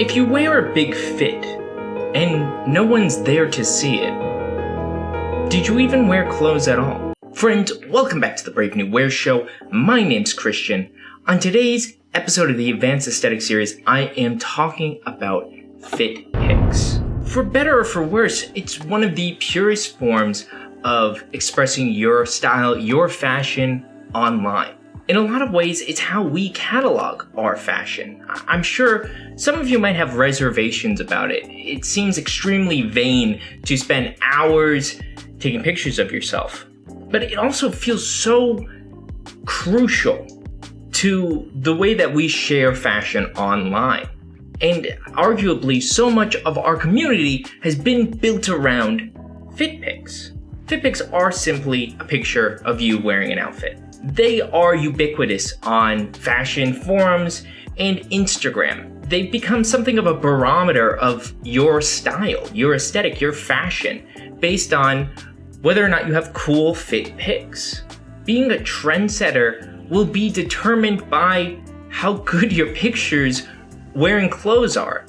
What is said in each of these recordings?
If you wear a big fit and no one's there to see it, did you even wear clothes at all? Friends, welcome back to the Brave New Wear Show. My name's Christian. On today's episode of the Advanced Aesthetic series, I am talking about fit pics. For better or for worse, it's one of the purest forms of expressing your style, your fashion online. In a lot of ways, it's how we catalog our fashion. I'm sure some of you might have reservations about it. It seems extremely vain to spend hours taking pictures of yourself. But it also feels so crucial to the way that we share fashion online. And arguably, so much of our community has been built around fit pics. Fit pics are simply a picture of you wearing an outfit. They are ubiquitous on fashion forums and Instagram. They've become something of a barometer of your style, your aesthetic, your fashion, based on whether or not you have cool fit pics. Being a trendsetter will be determined by how good your pictures wearing clothes are.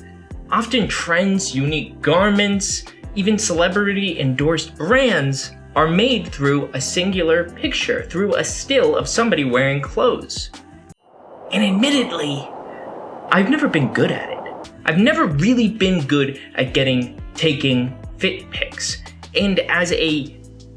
Often trends, unique garments, even celebrity-endorsed brands are made through a singular picture, through a still of somebody wearing clothes. And admittedly, I've never been good at it. I've never really been good at taking fit pics. And as a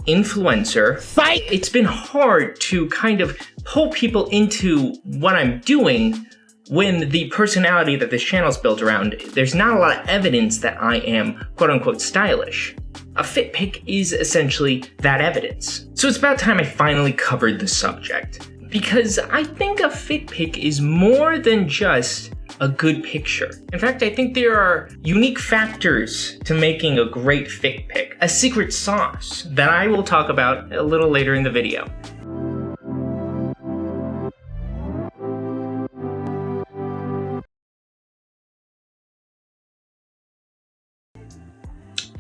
influencer, it's been hard to kind of pull people into what I'm doing when the personality that this channel's built around, there's not a lot of evidence that I am quote-unquote stylish. A fit pic is essentially that evidence. So it's about time I finally covered the subject, because I think a fit pic is more than just a good picture. In fact, I think there are unique factors to making a great fit pic, a secret sauce that I will talk about a little later in the video.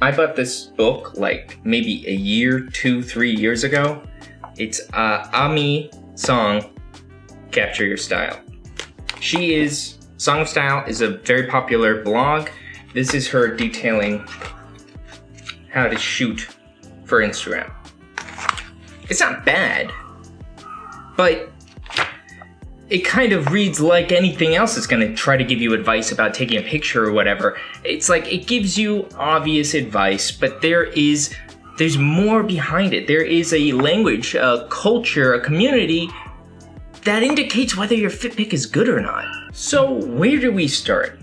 I bought this book like maybe a year, 2-3 years ago. It's Ami Song, Capture Your Style. Song of Style is a very popular blog. This is her detailing how to shoot for Instagram. It's not bad, but it kind of reads like anything else that's gonna try to give you advice about taking a picture or whatever. It's like it gives you obvious advice, but there's more behind it. There is a language, a culture, a community that indicates whether your fit pic is good or not. So where do we start?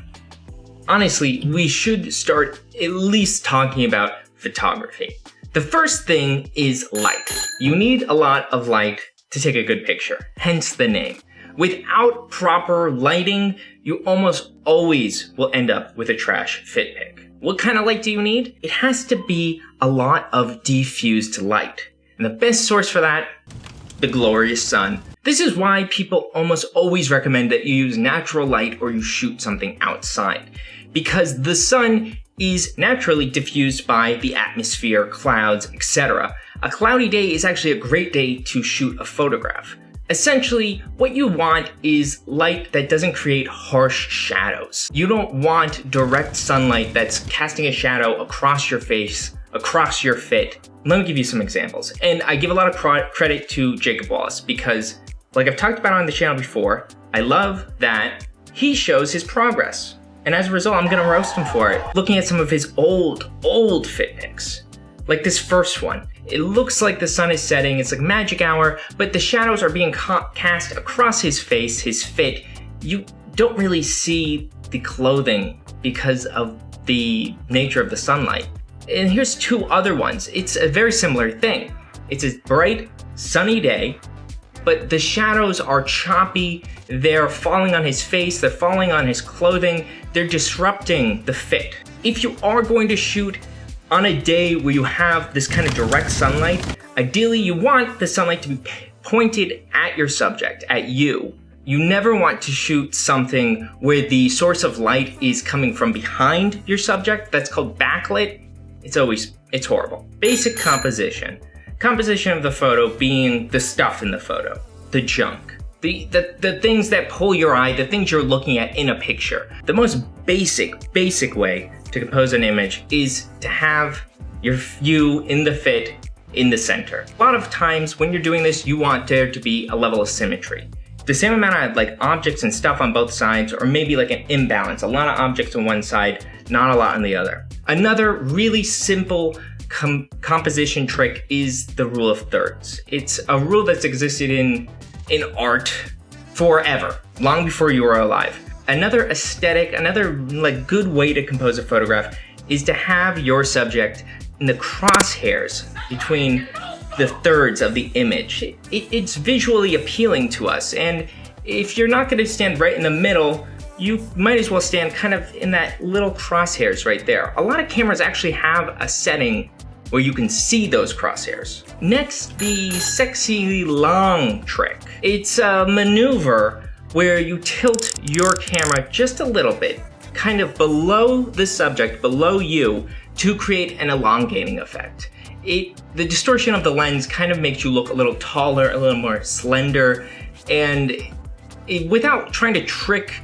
Honestly, we should start at least talking about photography. The first thing is light. You need a lot of light to take a good picture, hence the name. Without proper lighting, you almost always will end up with a trash fit pic. What kind of light do you need? It has to be a lot of diffused light. And the best source for that, the glorious sun. This is why people almost always recommend that you use natural light or you shoot something outside. Because the sun is naturally diffused by the atmosphere, clouds, etc. A cloudy day is actually a great day to shoot a photograph. Essentially, what you want is light that doesn't create harsh shadows. You don't want direct sunlight that's casting a shadow across your face, across your fit. Let me give you some examples. And I give a lot of credit to Jacob Wallace because, like I've talked about on the channel before, I love that he shows his progress. And as a result, I'm gonna roast him for it. Looking at some of his old fit pics. Like this first one. It looks like the sun is setting, it's like magic hour, but the shadows are being cast across his face, his fit. You don't really see the clothing because of the nature of the sunlight. And here's two other ones. It's a very similar thing. It's a bright, sunny day, but the shadows are choppy, they're falling on his face, they're falling on his clothing, they're disrupting the fit. If you are going to shoot on a day where you have this kind of direct sunlight, ideally you want the sunlight to be pointed at your subject, at you. You never want to shoot something where the source of light is coming from behind your subject. That's called backlit. It's horrible. Basic composition. Composition of the photo being the stuff in the photo, the junk. The things that pull your eye, the things you're looking at in a picture. The most basic way to compose an image is to have you in the fit in the center. A lot of times when you're doing this, you want there to be a level of symmetry. The same amount of like objects and stuff on both sides, or maybe like an imbalance. A lot of objects on one side, not a lot on the other. Another really simple composition trick is the rule of thirds. It's a rule that's existed in art forever, long before you were alive. Another aesthetic, another like good way to compose a photograph is to have your subject in the crosshairs between the thirds of the image. It's visually appealing to us, and if you're not going to stand right in the middle, you might as well stand kind of in that little crosshairs right there. A lot of cameras actually have a setting where you can see those crosshairs. Next, the sexy long trick. It's a maneuver where you tilt your camera just a little bit, kind of below the subject, below you, to create an elongating effect. The distortion of the lens kind of makes you look a little taller, a little more slender, and without trying to trick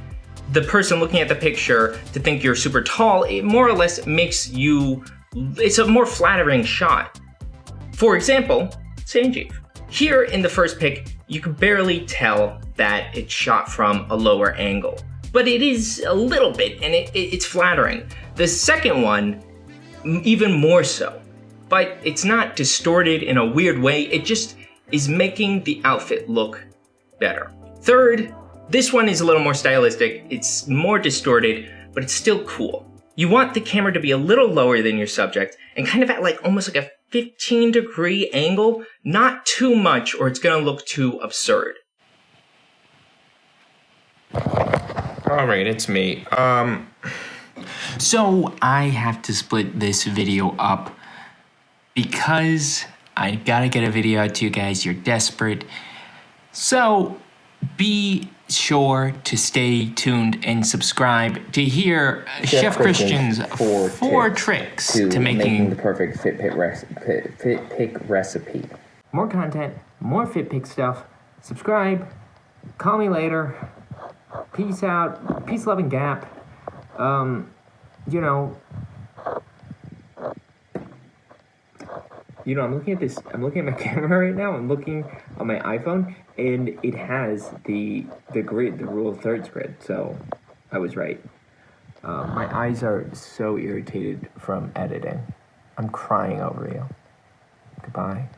the person looking at the picture to think you're super tall, it more or less makes you, it's a more flattering shot. For example, Sanjeev. Here in the first pic, you can barely tell that it's shot from a lower angle, but it is a little bit, and it's flattering. The second one, even more so, but it's not distorted in a weird way, it just is making the outfit look better. Third, this one is a little more stylistic, it's more distorted, but it's still cool. You want the camera to be a little lower than your subject, and kind of at like almost like a 15-degree angle, not too much or it's gonna look too absurd. Alright, it's me. So I have to split this video up because I gotta get a video out to you guys. You're desperate. So be sure to stay tuned and subscribe to hear Chef Christian's four tricks to making the perfect fit pic recipe. More content, more fit pic stuff. Subscribe. Call me later. Peace out. Peace, love, and gap. I'm looking at this. I'm looking at my camera right now. I'm looking on my iPhone, and it has the grid, the rule of thirds grid. So I was right. My eyes are so irritated from editing. I'm crying over you. Goodbye.